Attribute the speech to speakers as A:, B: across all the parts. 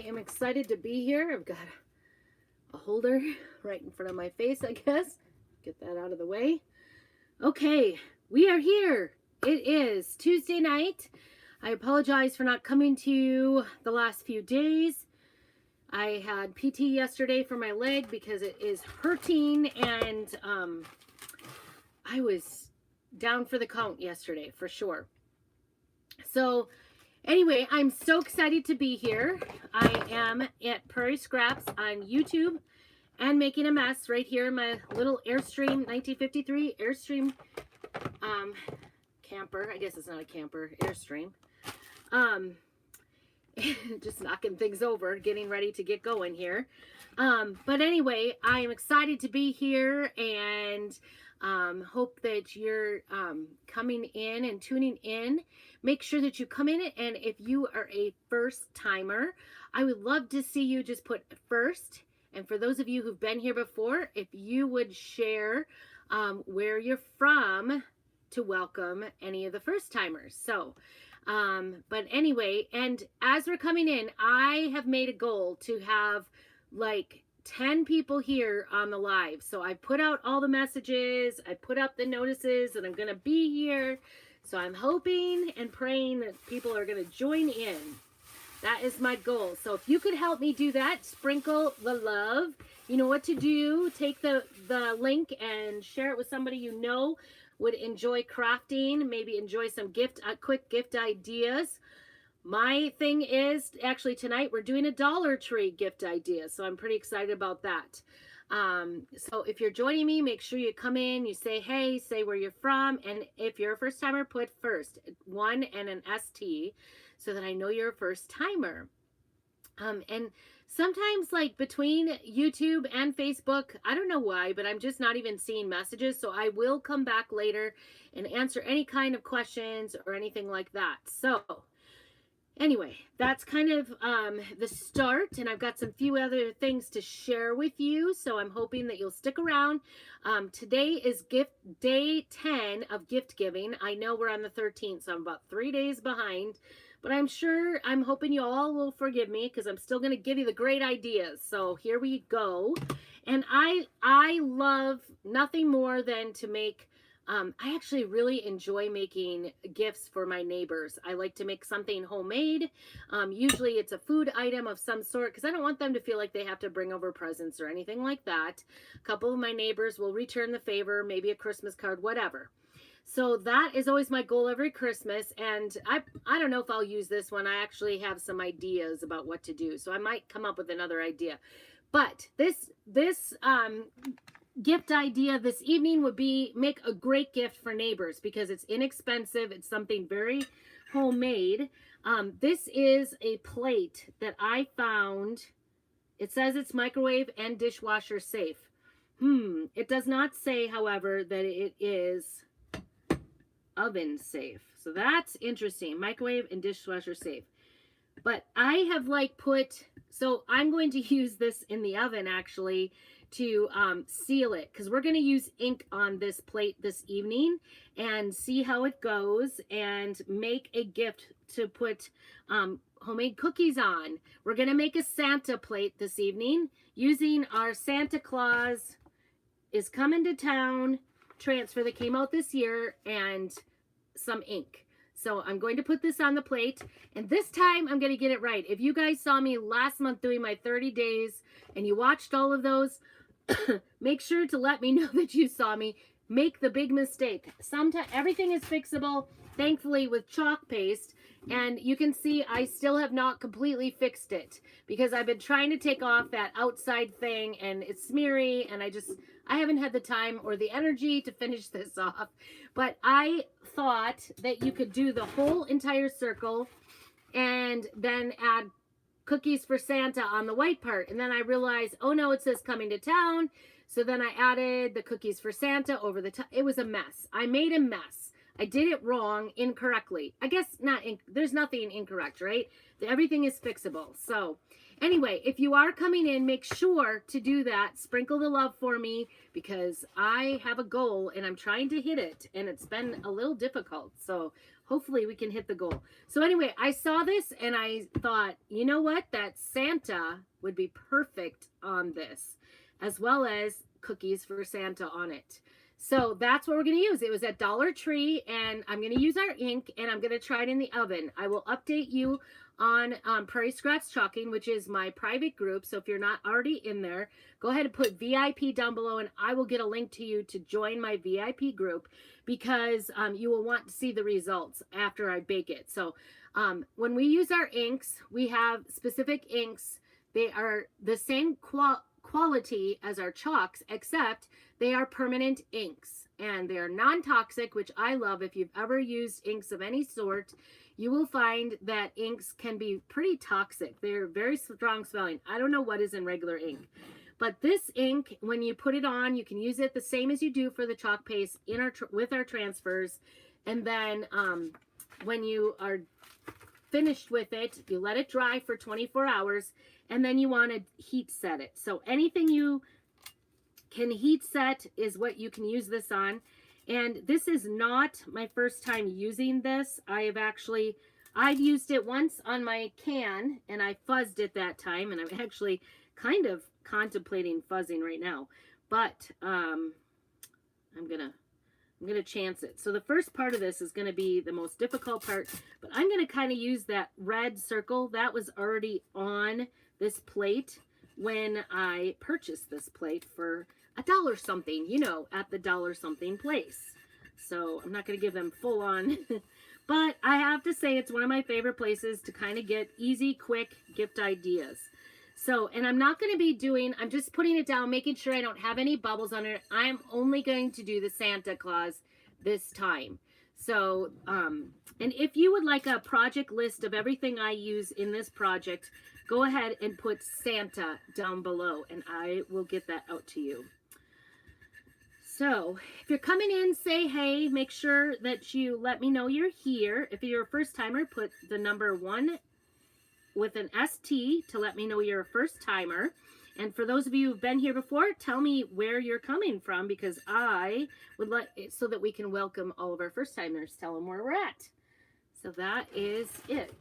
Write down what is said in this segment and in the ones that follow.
A: I am excited to be here. I've got a holder right in front of my face, I guess. Get that out of the way. Okay, we are here. It is Tuesday night. I apologize for not coming to you the last few days. I had PT yesterday for my leg because it is hurting, and I was down for the count yesterday for sure. So anyway, I'm so excited to be here. I am at Prairie Scraps on YouTube and making a mess right here in my little Airstream 1953 Airstream camper. I guess it's not a camper, Airstream. Just knocking things over, getting ready to get going here. But anyway, I am excited to be here and hope that you're coming in and tuning in. Make sure that you come in, and if you are a first timer, I would love to see you just put first. And for those of you who've been here before, if you would share where you're from to welcome any of the first timers. So but anyway, and as we're coming in, I have made a goal to have like 10 people here on the live. So I put out all the messages, I put up the notices that I'm going to be here. So I'm hoping and praying that people are going to join in. That is my goal. So if you could help me do that, sprinkle the love. You know what to do. Take the link and share it with somebody you know would enjoy crafting, maybe enjoy some quick gift ideas. My thing is, actually tonight we're doing a Dollar Tree gift idea, so I'm pretty excited about that. So if you're joining me, make sure you come in, you say hey, say where you're from, and if you're a first timer, put first, one and an ST, so that I know you're a first timer. And sometimes, like between YouTube and Facebook, I don't know why, but I'm just not even seeing messages. So I will come back later and answer any kind of questions or anything like that. So anyway, that's kind of the start, and I've got some few other things to share with you. So I'm hoping that you'll stick around. Today is day 10 of gift giving. I know we're on the 13th, so I'm about 3 days behind. But I'm hoping you all will forgive me because I'm still going to give you the great ideas. So here we go. And I love nothing more than to make, I actually really enjoy making gifts for my neighbors. I like to make something homemade. Usually it's a food item of some sort because I don't want them to feel like they have to bring over presents or anything like that. A couple of my neighbors will return the favor, maybe a Christmas card, whatever. So that is always my goal every Christmas, and I don't know if I'll use this one. I actually have some ideas about what to do, so I might come up with another idea. But this gift idea this evening would be make a great gift for neighbors because it's inexpensive. It's something very homemade. This is a plate that I found. It says it's microwave and dishwasher safe. It does not say, however, that it is oven safe. So that's interesting. Microwave and dishwasher safe. But I have so I'm going to use this in the oven actually to seal it because we're going to use ink on this plate this evening and see how it goes and make a gift to put homemade cookies on. We're going to make a Santa plate this evening using our Santa Claus is Coming to Town transfer that came out this year and some ink. So I'm going to put this on the plate, and this time I'm going to get it right. If you guys saw me last month doing my 30 days and you watched all of those, make sure to let me know that you saw me make the big mistake. Sometimes everything is fixable, thankfully, with chalk paste, and you can see I still have not completely fixed it because I've been trying to take off that outside thing and it's smeary, and I haven't had the time or the energy to finish this off. But I thought that you could do the whole entire circle and then add cookies for Santa on the white part. And then I realized, oh no, it says Coming to Town. So then I added the cookies for Santa over the top. It was a mess. I made a mess. I did it wrong, incorrectly. I guess not. There's nothing incorrect, right? Everything is fixable. So anyway, if you are coming in, make sure to do that. Sprinkle the love for me because I have a goal and I'm trying to hit it, and it's been a little difficult. So hopefully we can hit the goal. So anyway, I saw this and I thought, you know what? That Santa would be perfect on this, as well as cookies for Santa on it. So that's what we're going to use. It was at Dollar Tree, and I'm going to use our ink, and I'm going to try it in the oven. I will update you on Prairie Scraps Chalking, which is my private group. So if you're not already in there, go ahead and put VIP down below, and I will get a link to you to join my VIP group, because you will want to see the results after I bake it. So when we use our inks, we have specific inks. They are the same quality as our chalks, except they are permanent inks, and they are non-toxic, which I love. If you've ever used inks of any sort, you will find that inks can be pretty toxic. They're very strong smelling. I don't know what is in regular ink, but this ink, when you put it on, you can use it the same as you do for the chalk paste in our with our transfers. And then when you are finished with it, you let it dry for 24 hours, and then you want to heat set it. So anything you can heat set is what you can use this on. And this is not my first time using this. I've used it once on my can, and I fuzzed it that time, and I'm actually kind of contemplating fuzzing right now. But I'm gonna chance it. So the first part of this is gonna be the most difficult part, but I'm gonna kind of use that red circle that was already on this plate when I purchased this plate for $1 something, you know, at the $1 something place. So I'm not gonna give them full on, but I have to say it's one of my favorite places to kind of get easy, quick gift ideas. So, and I'm not going to be doing, I'm just putting it down, making sure I don't have any bubbles on it. I'm only going to do the Santa Claus this time. So, and if you would like a project list of everything I use in this project, go ahead and put Santa down below, and I will get that out to you. So, if you're coming in, say hey, make sure that you let me know you're here. If you're a first timer, put the number 1 with an ST to let me know you're a first timer. And for those of you who've been here before, tell me where you're coming from, because I would like it so that we can welcome all of our first timers, tell them where we're at. So that is it.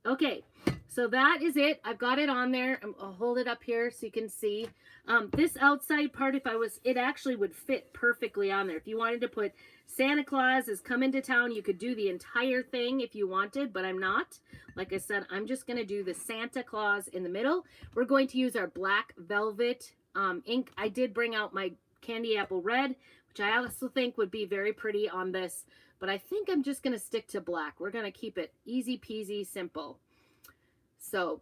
A: Okay, so that is it. I've got it on there. I'll hold it up here so you can see. This outside part, it actually would fit perfectly on there. If you wanted to put Santa Claus is coming to town, you could do the entire thing if you wanted, but I'm not. Like I said, I'm just going to do the Santa Claus in the middle. We're going to use our black velvet ink. I did bring out my candy apple red, which I also think would be very pretty on this, but I think I'm just going to stick to black. We're going to keep it easy peasy simple. So,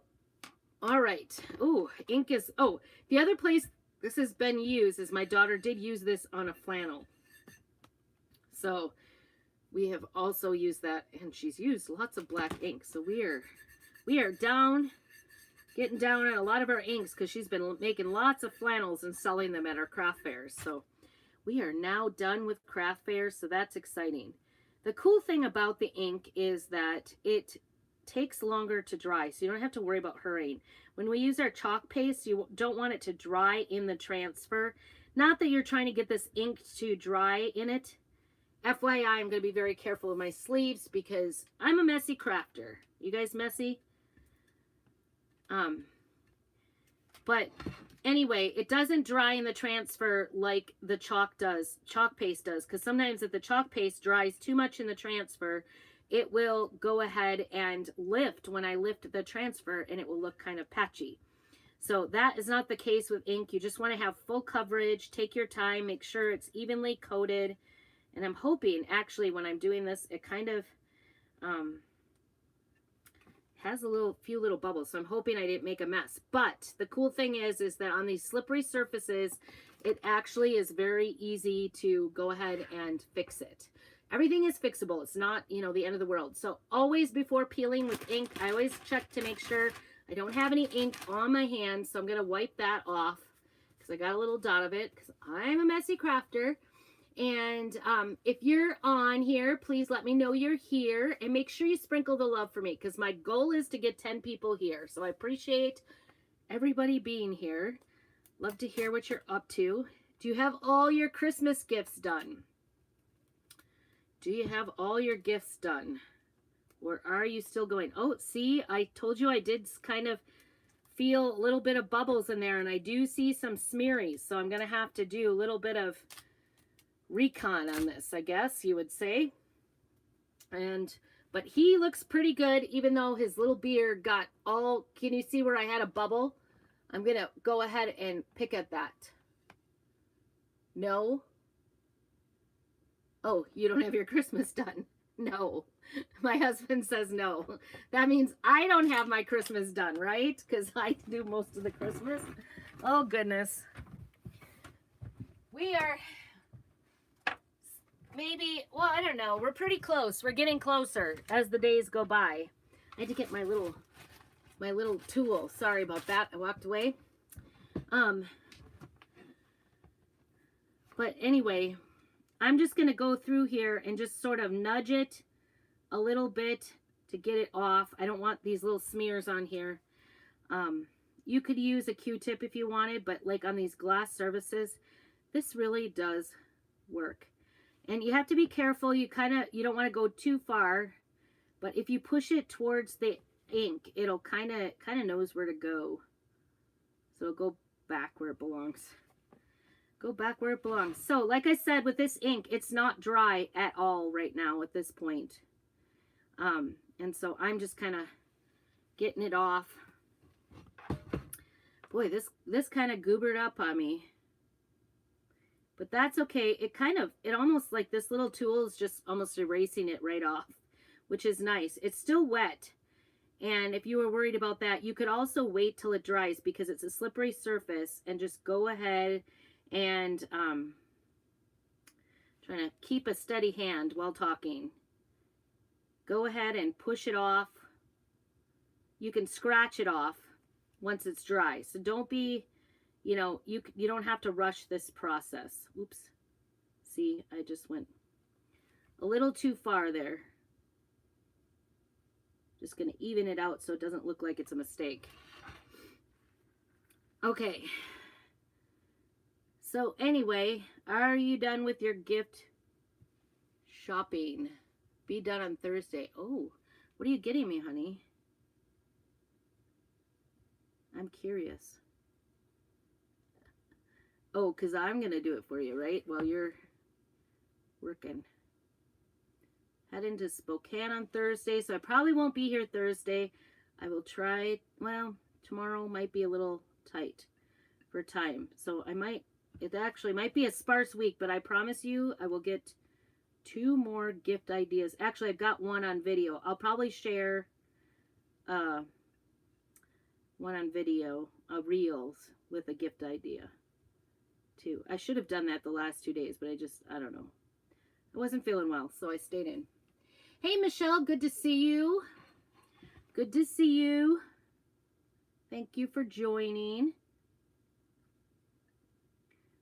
A: all right. Oh, ink is, oh, the other place this has been used is my daughter did use this on a flannel. So we have also used that, and she's used lots of black ink. So we are getting down on a lot of our inks, because she's been making lots of flannels and selling them at our craft fairs. So we are now done with craft fairs, so that's exciting. The cool thing about the ink is that it takes longer to dry, so you don't have to worry about hurrying. When we use our chalk paste, you don't want it to dry in the transfer. Not that you're trying to get this ink to dry in it. FYI, I'm going to be very careful with my sleeves because I'm a messy crafter. You guys messy? But anyway, it doesn't dry in the transfer like the chalk paste does, because sometimes if the chalk paste dries too much in the transfer, it will go ahead and lift when I lift the transfer, and it will look kind of patchy. So that is not the case with ink. You just want to have full coverage, take your time, make sure it's evenly coated. And I'm hoping, actually, when I'm doing this, it kind of has a few little bubbles. So I'm hoping I didn't make a mess. But the cool thing is that on these slippery surfaces, it actually is very easy to go ahead and fix it. Everything is fixable. It's not, you know, the end of the world. So always before peeling with ink, I always check to make sure I don't have any ink on my hands. So I'm going to wipe that off because I got a little dot of it, because I'm a messy crafter. And if you're on here, please let me know you're here, and make sure you sprinkle the love for me, because my goal is to get 10 people here. So I appreciate everybody being here. Love to hear what you're up to. Do you have all your Christmas gifts done? Do you have all your gifts done? Or are you still going? Oh, see, I told you I did kind of feel a little bit of bubbles in there, and I do see some smearies. So I'm going to have to do a little bit of recon on this, I guess you would say. But he looks pretty good, even though his little beard got all, can you see where I had a bubble? I'm going to go ahead and pick at that. No. Oh, you don't have your Christmas done. No. My husband says no. That means I don't have my Christmas done, right? Because I do most of the Christmas. Oh, goodness. We are maybe, well, I don't know. We're pretty close. We're getting closer as the days go by. I had to get my little tool. Sorry about that. I walked away. But anyway, I'm just going to go through here and just sort of nudge it a little bit to get it off. I don't want these little smears on here. You could use a Q-tip if you wanted, but like on these glass surfaces, this really does work. And you have to be careful. You don't want to go too far, but if you push it towards the ink, it'll kind of knows where to go. So go back where it belongs. Go back where it belongs. So like I said, with this ink, it's not dry at all right now at this point. And so I'm just kind of getting it off. Boy, this kind of goobered up on me. But that's okay. It almost like this little tool is just almost erasing it right off, which is nice. It's still wet. And if you were worried about that, you could also wait till it dries because it's a slippery surface and just go ahead and trying to keep a steady hand while talking. Go ahead and push it off. You can scratch it off once it's dry. So don't be, you don't have to rush this process. Oops. See, I just went a little too far there. Just going to even it out so it doesn't look like it's a mistake. Okay. So anyway, are you done with your gift shopping? Be done on Thursday. Oh, what are you getting me, honey? I'm curious. Oh, because I'm going to do it for you, right? While you're working. Head into Spokane on Thursday, so I probably won't be here Thursday. I will try, well, tomorrow might be a little tight for time. So it actually might be a sparse week, but I promise you I will get 2 more gift ideas. Actually, I've got one on video. I'll probably share one on video, reels with a gift idea too. I should have done that the last 2 days, but I don't know. I wasn't feeling well, so I stayed in. Hey, Michelle, good to see you. Good to see you. Thank you for joining.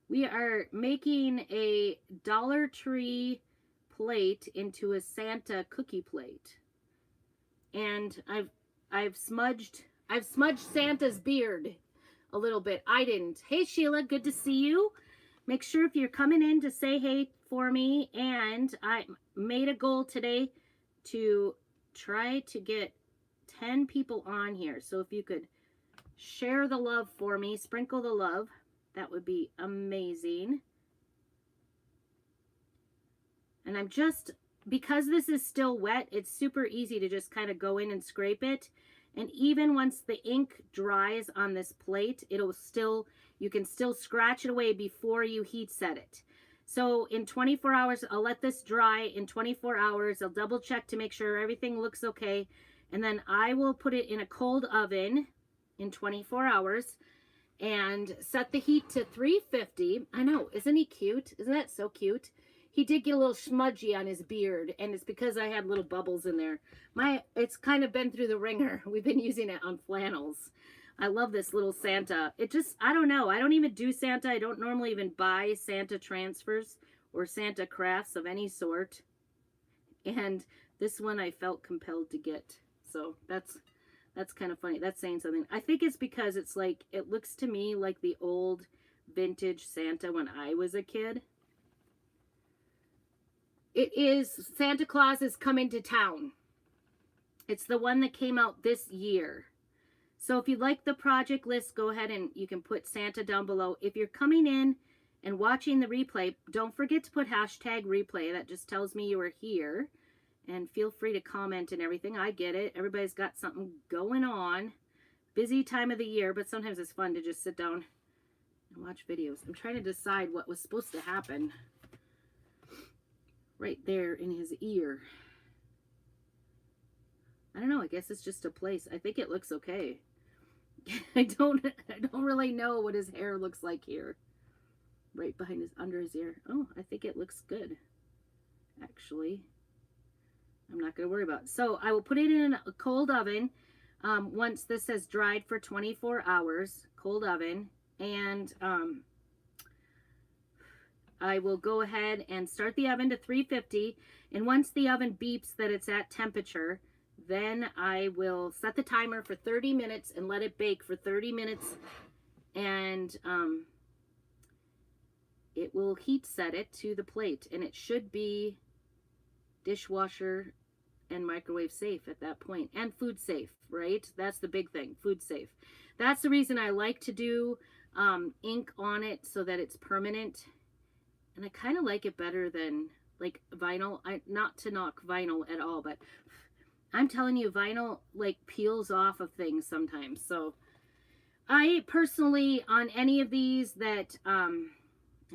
A: We are making a Dollar Tree plate into a Santa cookie plate. And I've smudged Santa's beard a little bit. I didn't. Hey, Sheila, good to see you. Make sure if you're coming in to say hey for me. And I made a goal today to try to get 10 people on here. So if you could share the love for me, sprinkle the love, that would be amazing. And I'm just, because this is still wet, it's super easy to just kind of go in and scrape it. And even once the ink dries on this plate, you can still scratch it away before you heat set it. So in 24 hours, I'll let this dry. In 24 hours, I'll double check to make sure everything looks okay. And then I will put it in a cold oven in 24 hours and set the heat to 350. I know, isn't he cute? Isn't that so cute? He did get a little smudgy on his beard, and it's because I had little bubbles in there. It's kind of been through the ringer. We've been using it on flannels. I love this little Santa. I don't know. I don't even do Santa. I don't normally even buy Santa transfers or Santa crafts of any sort. And this one I felt compelled to get. So that's kind of funny. That's saying something. I think it's because it's like, it looks to me like the old vintage Santa when I was a kid. It is Santa Claus is Coming to Town. It's the one that came out this year. So if you like the project list, go ahead and you can put Santa down below. If you're coming in and watching the replay, don't forget to put hashtag replay. That just tells me you are here. And feel free to comment and everything. I get it. Everybody's got something going on. Busy time of the year, but sometimes it's fun to just sit down and watch videos. I'm trying to decide what was supposed to happen right there in his ear. I don't know. I guess it's just a place. I think it looks okay. I don't really know what his hair looks like here. Right behind his, under his ear. Oh, I think it looks good. Actually, I'm not going to worry about it. So I will put it in a cold oven. Once this has dried for 24 hours, cold oven. And I will go ahead and start the oven to 350. And once the oven beeps that it's at temperature, then I will set the timer for 30 minutes and let it bake for 30 minutes. And it will heat set it to the plate. And it should be dishwasher and microwave safe at that point. And food safe, right? That's the big thing, food safe. That's the reason I like to do ink on it so that it's permanent. And I kind of like it better than like vinyl. Not to knock vinyl at all, but I'm telling you, vinyl like peels off of things sometimes. So I personally, on any of these that, I'm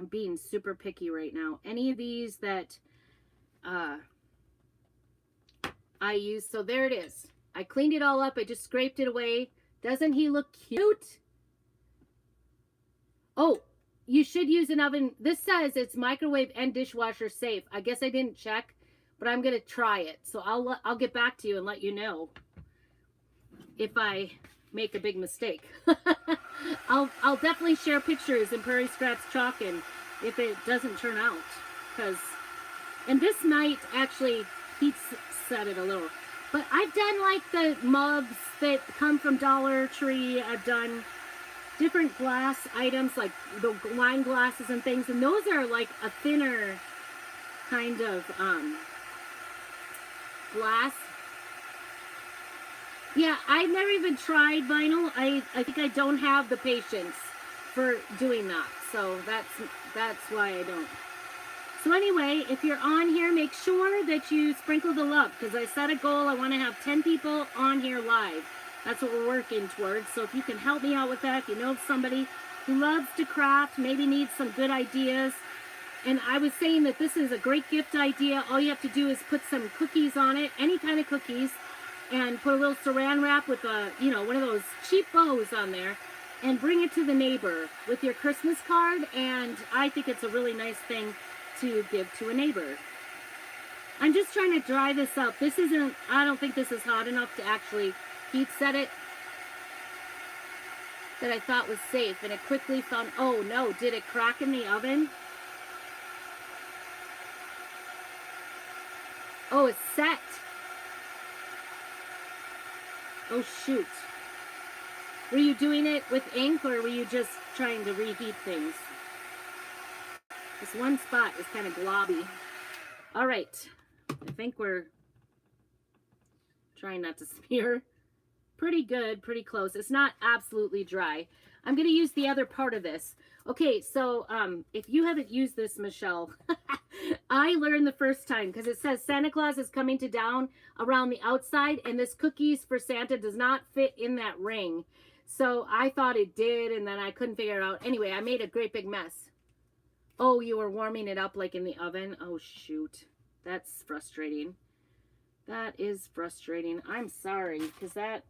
A: being super picky right now, any of these that I use, so there it is. I cleaned it all up. I just scraped it away. Doesn't he look cute? Oh, you should use an oven. This says it's microwave and dishwasher safe. I guess I didn't check, but I'm going to try it. So I'll get back to you and let you know if I make a big mistake. I'll definitely share pictures in Prairie Scraps Chalk and if it doesn't turn out, and this might actually heat set it a little. But I've done like the mugs that come from Dollar Tree. I've done different glass items like the wine glasses and things, and those are like a thinner kind of glass. Yeah, I've never even tried vinyl. I think I don't have the patience for doing that, so that's why I don't. So anyway, if you're on here, make sure that you sprinkle the love, because I set a goal. I want to have 10 people on here live. That's what we're working towards. So if you can help me out with that, if you know somebody who loves to craft, maybe needs some good ideas. And I was saying that this is a great gift idea. All you have to do is put some cookies on it, any kind of cookies, and put a little saran wrap with a, you know, one of those cheap bows on there, and bring it to the neighbor with your Christmas card. And I think it's a really nice thing to give to a neighbor. I'm just trying to dry this up. This isn't, I don't think this is hot enough to actually heat set it, that I thought was safe. And it quickly found, oh no, did it crack in the oven? Oh, it's set. Oh shoot. Were you doing it with ink, or were you just trying to reheat things? This one spot is kind of globby. All right. I think we're trying not to smear. Pretty good, pretty close. It's not absolutely dry. I'm going to use the other part of this. Okay, so if you haven't used this, Michelle, I learned the first time, because it says Santa Claus is coming to down around the outside, and this cookies for Santa does not fit in that ring. So I thought it did, and then I couldn't figure it out. Anyway, I made a great big mess. Oh, you were warming it up like in the oven? Oh, shoot. That's frustrating. That is frustrating. I'm sorry, because that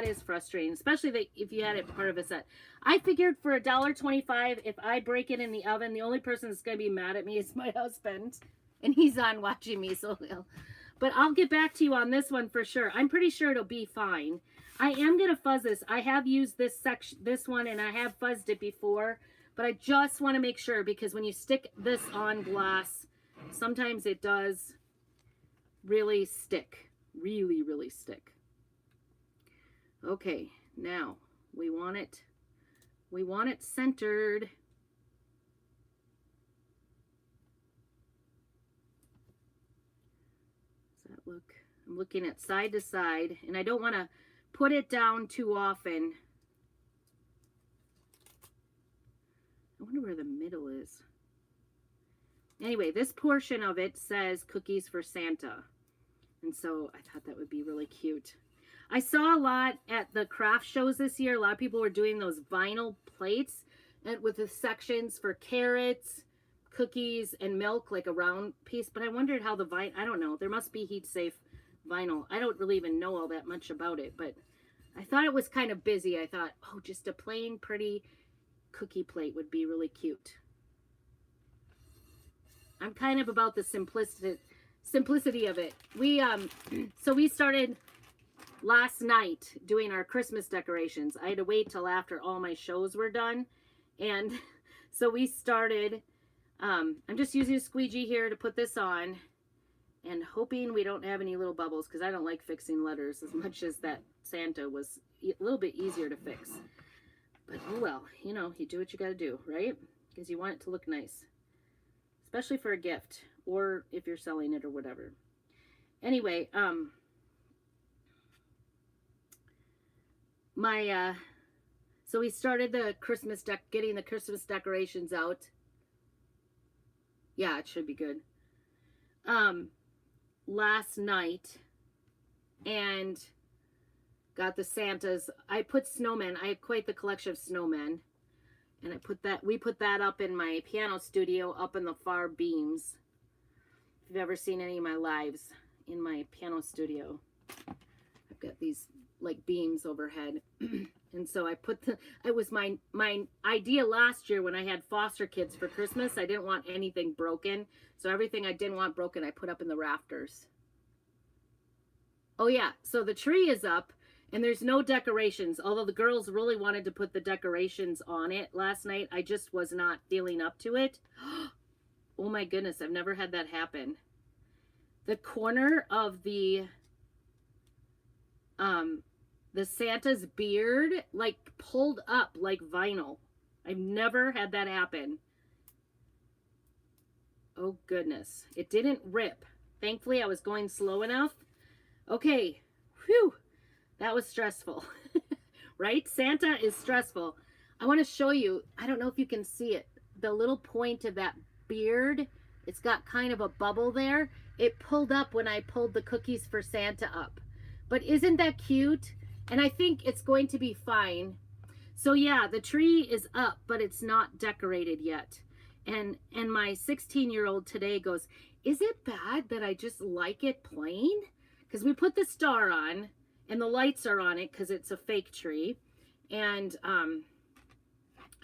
A: is frustrating, especially if you had it part of a set. I figured for $1.25, if I break it in the oven, the only person that's going to be mad at me is my husband, and he's on watching me, so but I'll get back to you on this one for sure. I'm pretty sure it'll be fine. I am going to fuzz this. I have used this one, and I have fuzzed it before, but I just want to make sure, because when you stick this on glass, sometimes it does really stick. Really, really stick. Okay, now we want it centered. look. I'm looking at side to side, and I don't want to put it down too often. I wonder where the middle is. Anyway, this portion of it says cookies for Santa. And so I thought that would be really cute. I saw a lot at the craft shows this year. A lot of people were doing those vinyl plates and with the sections for carrots, cookies, and milk, like a round piece. But I wondered how the I don't know. There must be heat safe vinyl. I don't really even know all that much about it, but I thought it was kind of busy. I thought, oh, just a plain pretty cookie plate would be really cute. I'm kind of about the simplicity of it. So we started last night doing our Christmas decorations. I had to wait till after all my shows were done. And so we started, I'm just using a squeegee here to put this on and hoping we don't have any little bubbles, because I don't like fixing letters as much as that Santa was a little bit easier to fix. But oh well, you know, you do what you got to do, right? Because you want it to look nice, especially for a gift or if you're selling it or whatever. Anyway, so we started the getting the Christmas decorations out. Yeah, it should be good. Last night, and got the Santas. I put snowmen. I have quite the collection of snowmen, and we put that up in my piano studio up in the far beams. If you've ever seen any of my lives in my piano studio, I've got these like beams overhead. And so I put it was my idea last year when I had foster kids for Christmas. I didn't want anything broken. So everything I didn't want broken, I put up in the rafters. Oh yeah, so the tree is up and there's no decorations. Although the girls really wanted to put the decorations on it last night, I just was not feeling up to it. Oh my goodness, I've never had that happen. The corner of the Santa's beard like pulled up like vinyl. I've never had that happen. Oh goodness, it didn't rip. Thankfully I was going slow enough. Okay, whew, that was stressful. Right? Santa is stressful. I want to show you, I don't know if you can see it, the little point of that beard. It's got kind of a bubble there. It pulled up when I pulled the cookies for Santa up. But isn't that cute? And I think it's going to be fine. So yeah, the tree is up, but it's not decorated yet. And my 16-year-old today goes, is it bad that I just like it plain? Because we put the star on and the lights are on it because it's a fake tree. And I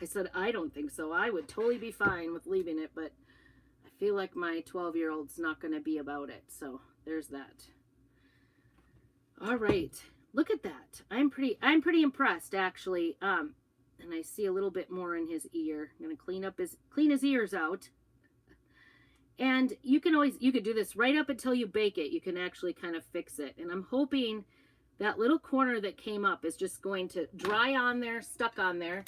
A: said, I don't think so. I would totally be fine with leaving it, but I feel like my 12-year-old's not going to be about it. So there's that. All right. Look at that. I'm pretty impressed actually. And I see a little bit more in his ear. I'm going to clean his ears out. And you could do this right up until you bake it. You can actually kind of fix it. And I'm hoping that little corner that came up is just going to dry on there, stuck on there.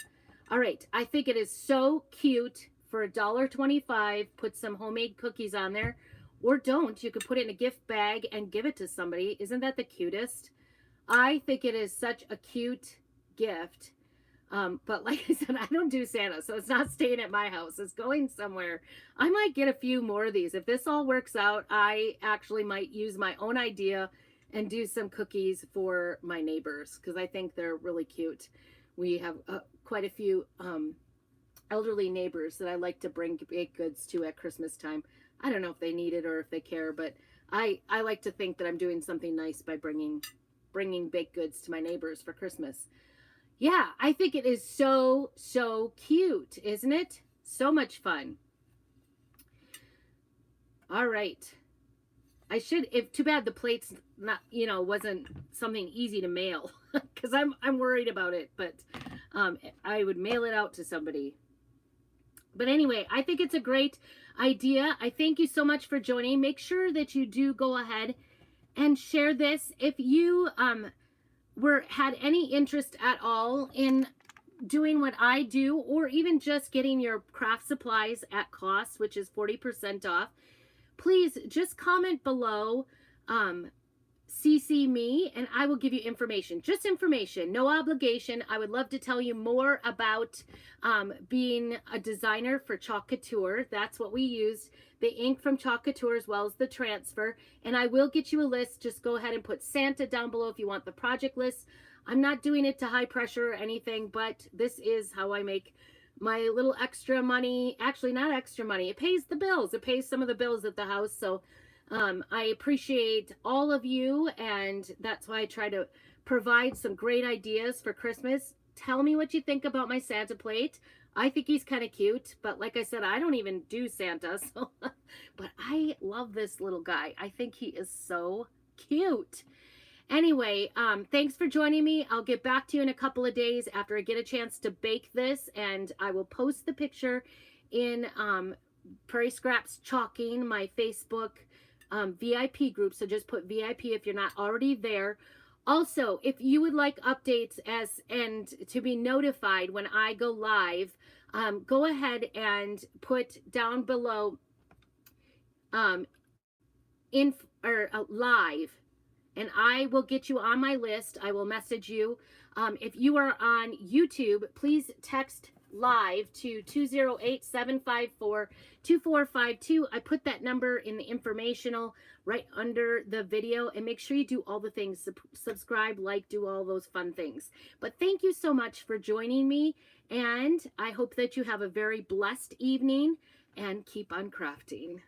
A: All right. I think it is so cute for $1.25. Put some homemade cookies on there. Or don't. You could put it in a gift bag and give it to somebody. Isn't that the cutest? I think it is such a cute gift. But like I said, I don't do Santa, so it's not staying at my house. It's going somewhere. I might get a few more of these. If this all works out, I actually might use my own idea and do some cookies for my neighbors because I think they're really cute. We have quite a few elderly neighbors that I like to bring baked goods to at Christmas time. I don't know if they need it or if they care, but I like to think that I'm doing something nice by bringing baked goods to my neighbors for Christmas. Yeah, I think it is so, so cute, isn't it? So much fun. All right. Too bad the plate's not, wasn't something easy to mail because I'm worried about it, but I would mail it out to somebody. But anyway, I think it's a great idea. I thank you so much for joining. Make sure that you do go ahead and share this. If you had any interest at all in doing what I do, or even just getting your craft supplies at cost, which is 40% off, please just comment below CC me and I will give you information, just information, no obligation. I would love to tell you more about being a designer for Chalk Couture. That's what we used, the ink from Chalk Couture as well as the transfer. And I will get you a list. Just go ahead and put Santa down below if you want the project list. I'm not doing it to high pressure or anything, but this is how I make my little extra money. Actually, not extra money. It pays the bills. It pays some of the bills at the house. So I appreciate all of you, and that's why I try to provide some great ideas for Christmas. Tell me what you think about my Santa plate. I think he's kind of cute, but like I said, I don't even do Santa, so but I love this little guy. I think he is so cute. Anyway, thanks for joining me. I'll get back to you in a couple of days after I get a chance to bake this, and I will post the picture in Prairie Scraps Chalking, my Facebook VIP group. So just put VIP if you're not already there. Also, if you would like updates and to be notified when I go live, go ahead and put down below live, and I will get you on my list. I will message you. If you are on YouTube, please text live to 208-754-2452. I put that number in the informational right under the video, and make sure you do all the things, subscribe, like, do all those fun things. But thank you so much for joining me, and I hope that you have a very blessed evening and keep on crafting.